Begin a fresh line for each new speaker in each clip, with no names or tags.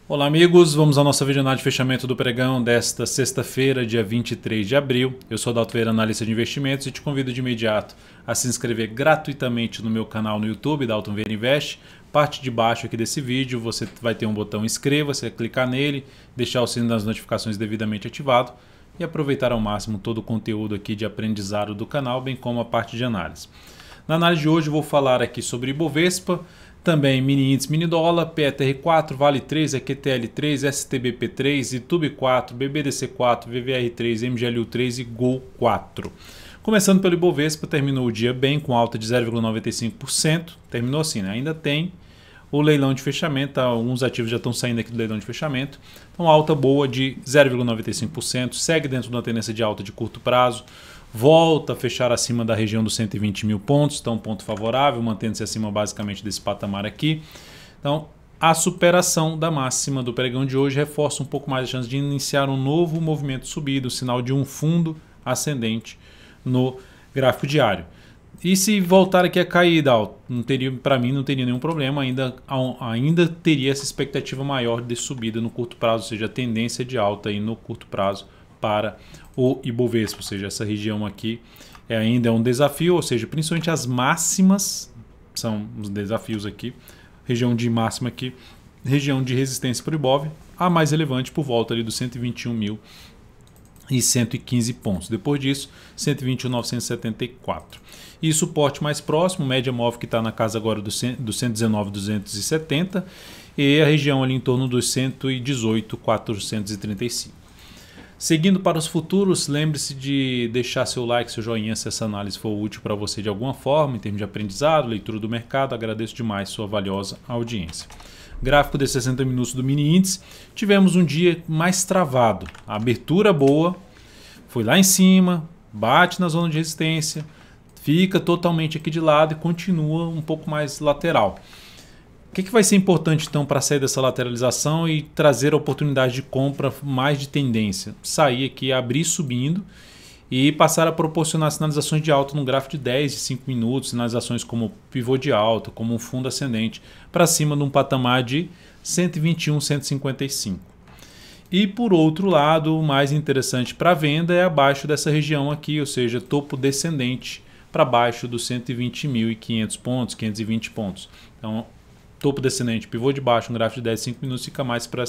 Olá amigos, vamos à nossa videoanálise de fechamento do pregão desta sexta-feira, dia 23 de abril. Eu sou Dalton Vieira, analista de investimentos, e te convido de imediato a se inscrever gratuitamente no meu canal no YouTube, Dalton Vieira Invest. Parte de baixo aqui desse vídeo você vai ter um botão inscreva, você vai clicar nele, deixar o sino das notificações devidamente ativado e aproveitar ao máximo todo o conteúdo aqui de aprendizado do canal, bem como a parte de análise. Na análise de hoje eu vou falar aqui sobre Ibovespa, também mini índice, mini dólar, PETR4, Vale 3, EQTL 3, STBP 3, Itube 4, BBDC 4, VVR 3, MGLU 3 e Gol 4. Começando pelo Ibovespa, terminou o dia bem com alta de 0,95%, terminou assim, né? Ainda tem o leilão de fechamento, alguns ativos já estão saindo aqui do leilão de fechamento, então alta boa de 0,95%, segue dentro de uma tendência de alta de curto prazo, volta a fechar acima da região dos 120 mil pontos, então ponto favorável, mantendo-se acima basicamente desse patamar aqui. Então a superação da máxima do pregão de hoje reforça um pouco mais a chance de iniciar um novo movimento subido, sinal de um fundo ascendente no gráfico diário. E se voltar aqui a cair, para mim não teria nenhum problema, ainda teria essa expectativa maior de subida no curto prazo, ou seja, a tendência de alta aí no curto prazo para o Ibovespa, ou seja, essa região aqui ainda é um desafio, ou seja, principalmente as máximas são os desafios aqui, região de máxima aqui, região de resistência para o Ibov, a mais relevante por volta ali dos 121.115 pontos. Depois disso, 121.974. E suporte mais próximo, média móvel que está na casa agora dos 119.270 e a região ali em torno dos 118.435. Seguindo para os futuros, lembre-se de deixar seu like, seu joinha se essa análise for útil para você de alguma forma, em termos de aprendizado, leitura do mercado. Agradeço demais sua valiosa audiência. Gráfico de 60 minutos do mini índice, tivemos um dia mais travado. A abertura boa, foi lá em cima, bate na zona de resistência, fica totalmente aqui de lado e continua um pouco mais lateral. O que vai ser importante então para sair dessa lateralização e trazer a oportunidade de compra mais de tendência? Sair aqui, abrir subindo e passar a proporcionar sinalizações de alta no gráfico de 10 e 5 minutos, sinalizações como pivô de alta, como um fundo ascendente, para cima de um patamar de 121, 155. E por outro lado, o mais interessante para a venda é abaixo dessa região aqui, ou seja, topo descendente para baixo dos 120.500 pontos, 520 pontos. Então, topo descendente, pivô de baixo, um gráfico de 10, 5 minutos fica mais para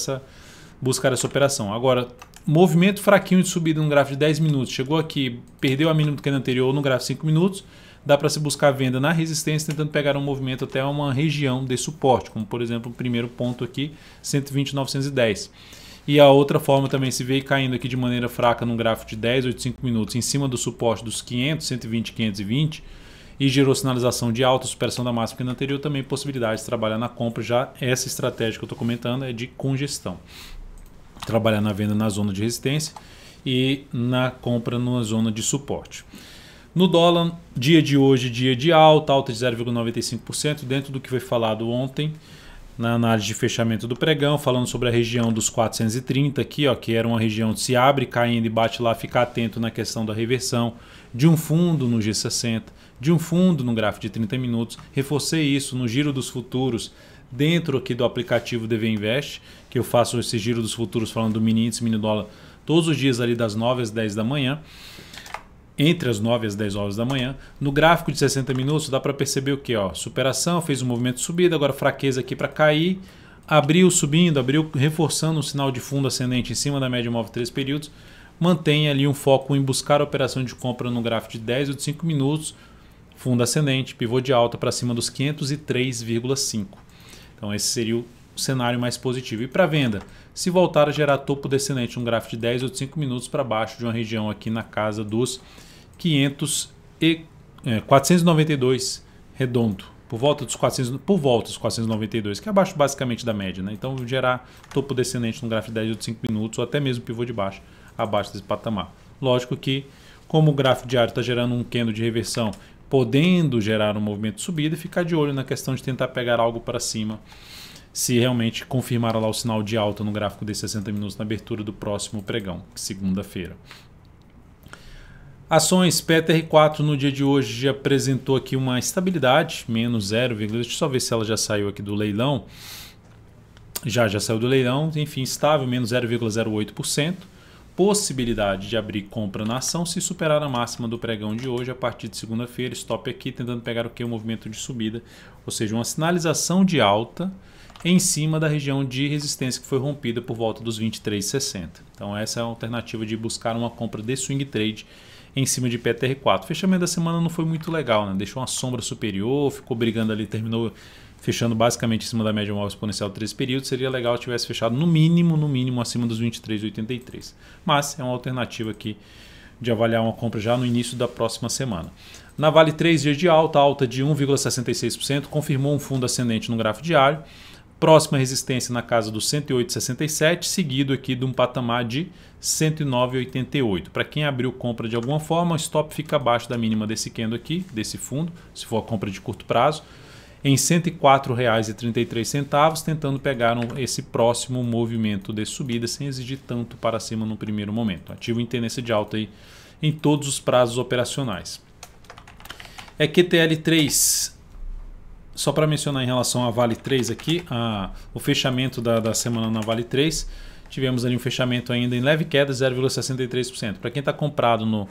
buscar essa operação. Agora, movimento fraquinho de subida no gráfico de 10 minutos, chegou aqui, perdeu a mínima do candle anterior no gráfico de 5 minutos, dá para se buscar venda na resistência, tentando pegar um movimento até uma região de suporte, como por exemplo o primeiro ponto aqui, 120.910. E a outra forma também se veio caindo aqui de maneira fraca no gráfico de 10, 8, 5 minutos, em cima do suporte dos 500, 120, 520, e gerou sinalização de alta, superação da máxima que no anterior, também possibilidade de trabalhar na compra. Já essa estratégia que eu estou comentando é de congestão. Trabalhar na venda na zona de resistência e na compra na zona de suporte. No dólar, dia de hoje, dia de alta de 0,95%, dentro do que foi falado ontem, na análise de fechamento do pregão, falando sobre a região dos 430 aqui, ó, que era uma região que se abre caindo e bate lá, ficar atento na questão da reversão de um fundo no G60, de um fundo no gráfico de 30 minutos. Reforcei isso no giro dos futuros dentro aqui do aplicativo DV Invest, que eu faço esse giro dos futuros falando do mini índice, mini dólar, todos os dias ali das 9 às 10 da manhã. Entre as 9 e as 10 horas da manhã. No gráfico de 60 minutos dá para perceber o que? Superação, fez um movimento de subida, agora fraqueza aqui para cair, abriu subindo, abriu reforçando um sinal de fundo ascendente em cima da média móvel 3 períodos, mantém ali um foco em buscar a operação de compra no gráfico de 10 ou de 5 minutos, fundo ascendente, pivô de alta para cima dos 503,5. Então esse seria o cenário mais positivo. E para venda, se voltar a gerar topo descendente, um gráfico de 10 ou de 5 minutos para baixo de uma região aqui na casa dos 492 redondo, por volta dos 492, que é abaixo basicamente da média, né? Então gerar topo descendente no gráfico de 10 ou de 5 minutos, ou até mesmo pivô de baixo, abaixo desse patamar. Lógico que, como o gráfico diário está gerando um candle de reversão, podendo gerar um movimento de subida, ficar de olho na questão de tentar pegar algo para cima, se realmente confirmar lá o sinal de alta no gráfico de 60 minutos na abertura do próximo pregão, segunda-feira. Ações PETR4 no dia de hoje já apresentou aqui uma estabilidade, menos 0, deixa eu só ver se ela já saiu aqui do leilão. já saiu do leilão, enfim, estável, menos 0,08%. Possibilidade de abrir compra na ação se superar a máxima do pregão de hoje a partir de segunda-feira. Stop aqui, tentando pegar o que? O movimento de subida, ou seja, uma sinalização de alta em cima da região de resistência que foi rompida por volta dos 23,60. Então essa é a alternativa de buscar uma compra de swing trade em cima de PTR4. O fechamento da semana não foi muito legal, né? Deixou uma sombra superior, ficou brigando ali, terminou fechando basicamente em cima da média móvel exponencial de 3 períodos. Seria legal se tivesse fechado no mínimo acima dos 23,83. Mas é uma alternativa aqui de avaliar uma compra já no início da próxima semana. Na Vale 3 dias de alta de 1,66%, confirmou um fundo ascendente no gráfico diário. Próxima resistência na casa dos 108,67, seguido aqui de um patamar de 109,88. Para quem abriu compra de alguma forma, o stop fica abaixo da mínima desse candle aqui, desse fundo, se for a compra de curto prazo, em R$ 104,33, tentando pegar esse próximo movimento de subida sem exigir tanto para cima no primeiro momento. Ativo em tendência de alta aí em todos os prazos operacionais. EQTL3, só para mencionar em relação à Vale 3 aqui, o fechamento da semana na Vale 3, tivemos ali um fechamento ainda em leve queda, 0,63%. Para quem está comprado no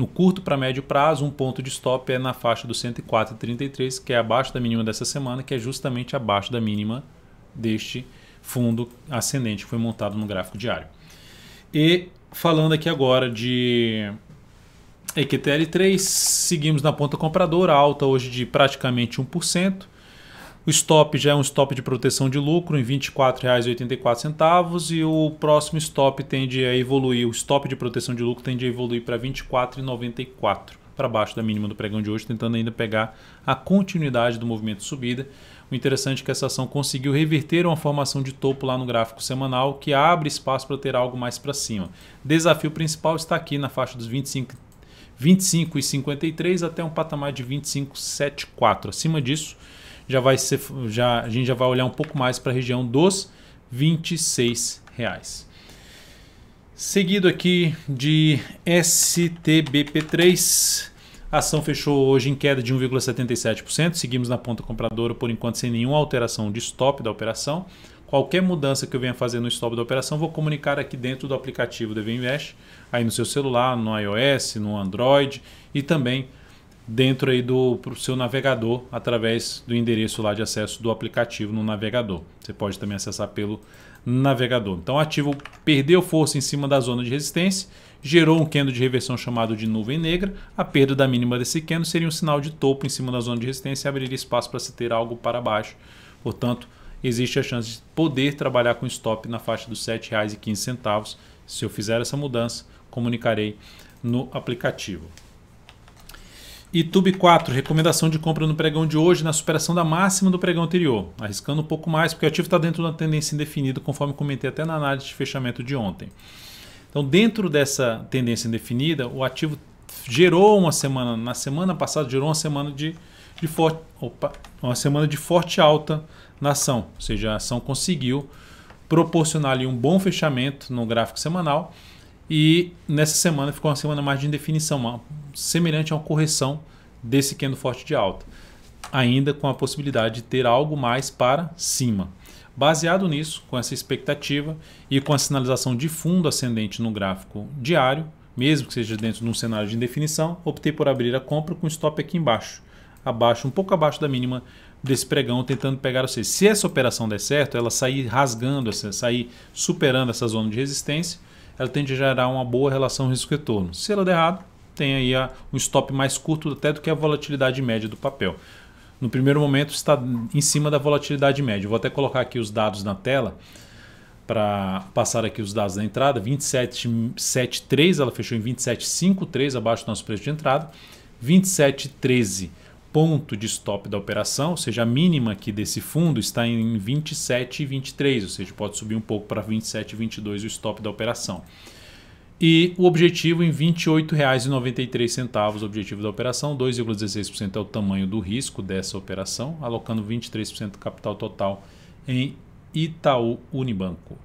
curto para médio prazo, um ponto de stop é na faixa do 104,33, que é abaixo da mínima dessa semana, que é justamente abaixo da mínima deste fundo ascendente que foi montado no gráfico diário. E falando aqui agora de EQTL3, seguimos na ponta compradora, alta hoje de praticamente 1%. O stop já é um stop de proteção de lucro em R$ 24,84 e o próximo stop tende a evoluir, o stop de proteção de lucro tende a evoluir para R$ 24,94, para baixo da mínima do pregão de hoje, tentando ainda pegar a continuidade do movimento de subida. O interessante é que essa ação conseguiu reverter uma formação de topo lá no gráfico semanal, que abre espaço para ter algo mais para cima. Desafio principal está aqui na faixa dos 25,53 até um patamar de 25,74. Acima disso, a gente já vai olhar um pouco mais para a região dos R$ 26,00. Seguido aqui de STBP3, a ação fechou hoje em queda de 1,77%. Seguimos na ponta compradora por enquanto sem nenhuma alteração de stop da operação. Qualquer mudança que eu venha fazer no stop da operação, vou comunicar aqui dentro do aplicativo DV Invest, aí no seu celular, no iOS, no Android e também dentro aí do seu navegador, através do endereço lá de acesso do aplicativo no navegador. Você pode também acessar pelo navegador. Então o ativo perdeu força em cima da zona de resistência, gerou um candle de reversão chamado de nuvem negra. A perda da mínima desse candle seria um sinal de topo em cima da zona de resistência e abriria espaço para se ter algo para baixo. Portanto, existe a chance de poder trabalhar com stop na faixa dos R$ 7,15. Se eu fizer essa mudança, comunicarei no aplicativo. E Tube 4, recomendação de compra no pregão de hoje na superação da máxima do pregão anterior, arriscando um pouco mais, porque o ativo está dentro de uma tendência indefinida, conforme comentei até na análise de fechamento de ontem. Então, dentro dessa tendência indefinida, o ativo gerou uma semana, na semana passada, gerou uma semana de forte alta na ação, ou seja, a ação conseguiu proporcionar ali um bom fechamento no gráfico semanal. E nessa semana ficou uma semana mais de indefinição, semelhante a uma correção desse candle forte de alta, ainda com a possibilidade de ter algo mais para cima. Baseado nisso, com essa expectativa e com a sinalização de fundo ascendente no gráfico diário, mesmo que seja dentro de um cenário de indefinição, optei por abrir a compra com stop aqui embaixo, um pouco abaixo da mínima desse pregão, tentando pegar, ou seja, se essa operação der certo, ela sair rasgando, sair superando essa zona de resistência, ela tende a gerar uma boa relação risco-retorno. Se ela der errado, tem aí um stop mais curto até do que a volatilidade média do papel. No primeiro momento está em cima da volatilidade média. Eu vou até colocar aqui os dados na tela para passar aqui os dados da entrada. 27,73, ela fechou em 27,53, abaixo do nosso preço de entrada. 27,13 ponto de stop da operação, ou seja, a mínima aqui desse fundo está em 27,23, ou seja, pode subir um pouco para 27,22 o stop da operação. E o objetivo em R$ 28,93, o objetivo da operação, 2,16% é o tamanho do risco dessa operação, alocando 23% do capital total em Itaú Unibanco.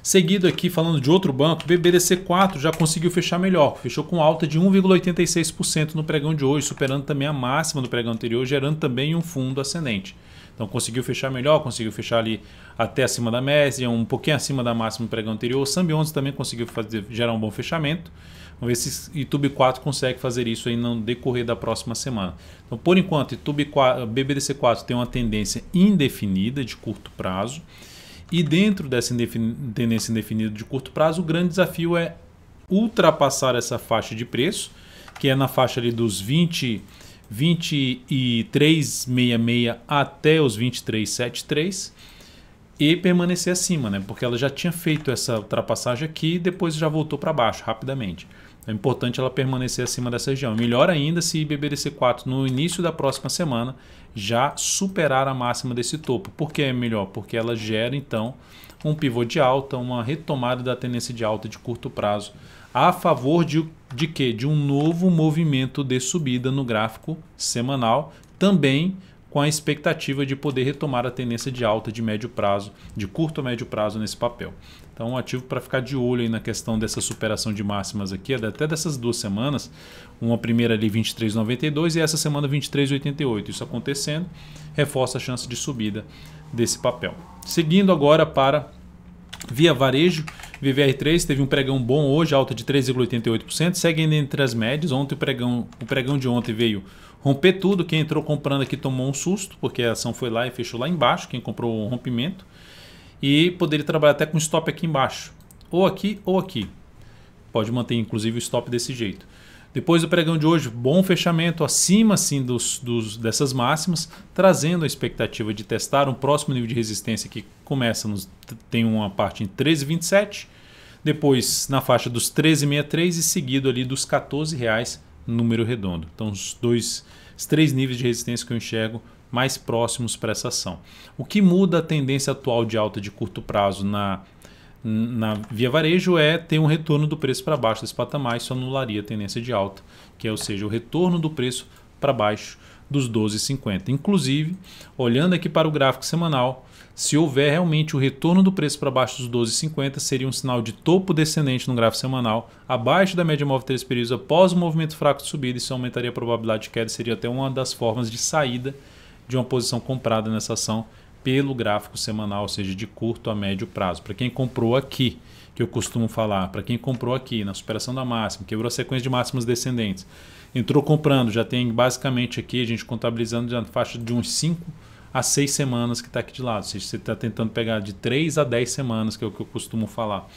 Seguido aqui, falando de outro banco, BBDC4 já conseguiu fechar melhor, fechou com alta de 1,86% no pregão de hoje, superando também a máxima do pregão anterior, gerando também um fundo ascendente. Então Então conseguiu fechar melhor, conseguiu fechar ali até acima da média, um pouquinho acima da máxima do pregão anterior. O Sambi 11 também conseguiu gerar um bom fechamento. Vamos ver se YouTube 4 consegue fazer isso aí no decorrer da próxima semana. Então, por enquanto, BBDC 4 tem uma tendência indefinida de curto prazo. E dentro dessa tendência indefinida de curto prazo, o grande desafio é ultrapassar essa faixa de preço, que é na faixa ali dos 23,66 até os 23,73 e permanecer acima, né? Porque ela já tinha feito essa ultrapassagem aqui e depois já voltou para baixo rapidamente. É importante ela permanecer acima dessa região. Melhor ainda se BBDC4 no início da próxima semana já superar a máxima desse topo. Por que é melhor? Porque ela gera então um pivô de alta, uma retomada da tendência de alta de curto prazo a favor de quê? De um novo movimento de subida no gráfico semanal, também com a expectativa de poder retomar a tendência de alta de médio prazo, de curto a médio prazo nesse papel. Então, um ativo para ficar de olho aí na questão dessa superação de máximas aqui, até dessas 2 semanas, uma primeira ali 23,92 e essa semana 23,88. Isso acontecendo, reforça a chance de subida desse papel. Seguindo agora para Via Varejo, VVR3 teve um pregão bom hoje, alta de 3,88%, segue ainda entre as médias. Ontem o pregão de ontem veio romper tudo. Quem entrou comprando aqui tomou um susto, porque a ação foi lá e fechou lá embaixo, quem comprou o rompimento. E poderia trabalhar até com stop aqui embaixo, ou aqui ou aqui. Pode manter inclusive o stop desse jeito. Depois do pregão de hoje, bom fechamento acima sim dessas máximas, trazendo a expectativa de testar um próximo nível de resistência que começa, tem uma parte em 13,27, depois na faixa dos 13,63 e seguido ali dos R$14, número redondo. Então os 3 níveis de resistência que eu enxergo mais próximos para essa ação. O que muda a tendência atual de alta de curto prazo na Via Varejo é ter um retorno do preço para baixo desse patamar. Isso anularia a tendência de alta, que é, ou seja, o retorno do preço para baixo dos 12,50. Inclusive, olhando aqui para o gráfico semanal, se houver realmente o retorno do preço para baixo dos 12,50, seria um sinal de topo descendente no gráfico semanal, abaixo da média móvel 3 períodos após o movimento fraco de subida. Isso aumentaria a probabilidade de queda, seria até uma das formas de saída de uma posição comprada nessa ação pelo gráfico semanal, ou seja, de curto a médio prazo. Para quem comprou aqui, que eu costumo falar, para quem comprou aqui na superação da máxima, quebrou a sequência de máximas descendentes, entrou comprando, já tem basicamente aqui a gente contabilizando na faixa de uns 5 a 6 semanas que está aqui de lado. Ou seja, você está tentando pegar de 3 a 10 semanas, que é o que eu costumo falar.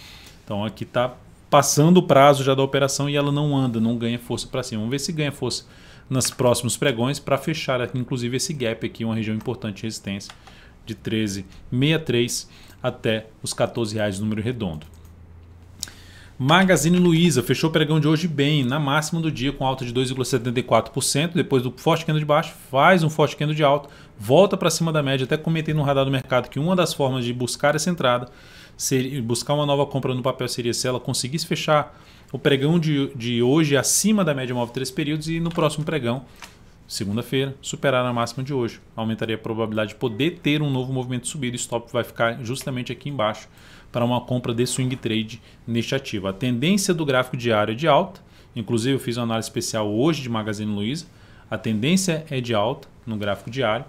Então aqui está passando o prazo já da operação e ela não anda, não ganha força para cima. Vamos ver se ganha força nos próximos pregões para fechar aqui, inclusive esse gap aqui, uma região importante de resistência de 13,63 até os R$14, número redondo. Magazine Luiza fechou o pregão de hoje bem, na máxima do dia, com alta de 2,74%. Depois do forte candle de baixo, faz um forte candle de alta, volta para cima da média. Até comentei no radar do mercado que uma das formas de buscar essa entrada, buscar uma nova compra no papel, seria se ela conseguisse fechar o pregão de hoje acima da média móvel 3 períodos e no próximo pregão, segunda-feira, superar a máxima de hoje. Aumentaria a probabilidade de poder ter um novo movimento de subida. O stop vai ficar justamente aqui embaixo para uma compra de swing trade neste ativo. A tendência do gráfico diário é de alta. Inclusive eu fiz uma análise especial hoje de Magazine Luiza. A tendência é de alta no gráfico diário.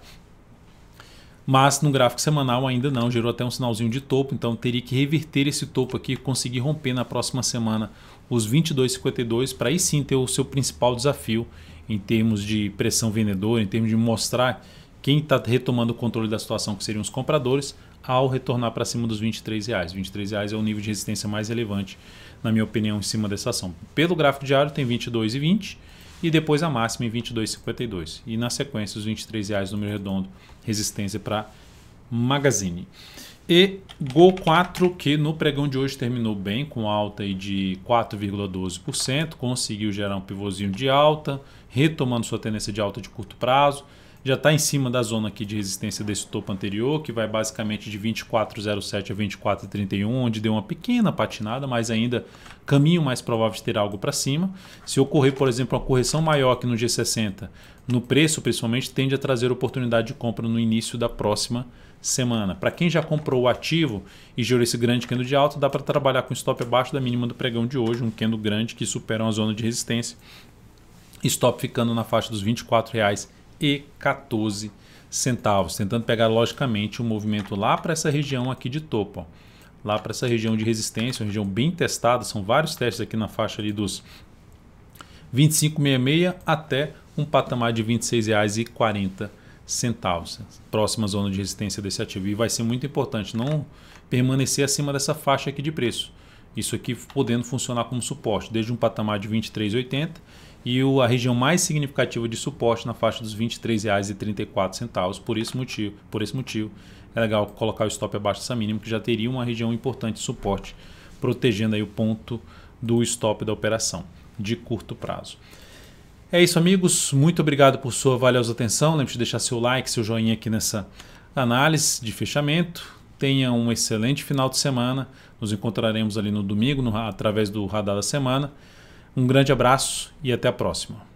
Mas no gráfico semanal ainda não, gerou até um sinalzinho de topo, então teria que reverter esse topo aqui e conseguir romper na próxima semana os 22,52 para aí sim ter o seu principal desafio em termos de pressão vendedora, em termos de mostrar quem está retomando o controle da situação, que seriam os compradores, ao retornar para cima dos R$23. R$23 é o nível de resistência mais relevante, na minha opinião, em cima dessa ação. Pelo gráfico diário tem 22,20 e depois a máxima em 22,52. E na sequência os R$23, número redondo, resistência para Magazine. E Gol4, que no pregão de hoje terminou bem, com alta aí de 4,12%, conseguiu gerar um pivôzinho de alta, retomando sua tendência de alta de curto prazo. Já está em cima da zona aqui de resistência desse topo anterior, que vai basicamente de 24,07 a 24,31, onde deu uma pequena patinada, mas ainda caminho mais provável de ter algo para cima. Se ocorrer, por exemplo, uma correção maior que no G60, no preço principalmente, tende a trazer oportunidade de compra no início da próxima semana. Para quem já comprou o ativo e gerou esse grande candle de alta, dá para trabalhar com stop abaixo da mínima do pregão de hoje, um candle grande que supera uma zona de resistência. Stop ficando na faixa dos R$24,14. centavos, tentando pegar logicamente o movimento lá para essa região aqui de topo, ó. Lá para essa região de resistência, uma região bem testada, são vários testes aqui na faixa ali dos 25,66 até um patamar de R$ 26,40, próxima zona de resistência desse ativo. E vai ser muito importante não permanecer acima dessa faixa aqui de preço. Isso aqui podendo funcionar como suporte, desde um patamar de R$ 23,80 e a região mais significativa de suporte na faixa dos R$ 23,34. Por esse motivo, é legal colocar o stop abaixo dessa mínima, que já teria uma região importante de suporte, protegendo aí o ponto do stop da operação de curto prazo. É isso, amigos. Muito obrigado por sua valiosa atenção. Lembre-se de deixar seu like, seu joinha aqui nessa análise de fechamento. Tenha um excelente final de semana. Nos encontraremos ali no domingo, através do Radar da Semana. Um grande abraço e até a próxima.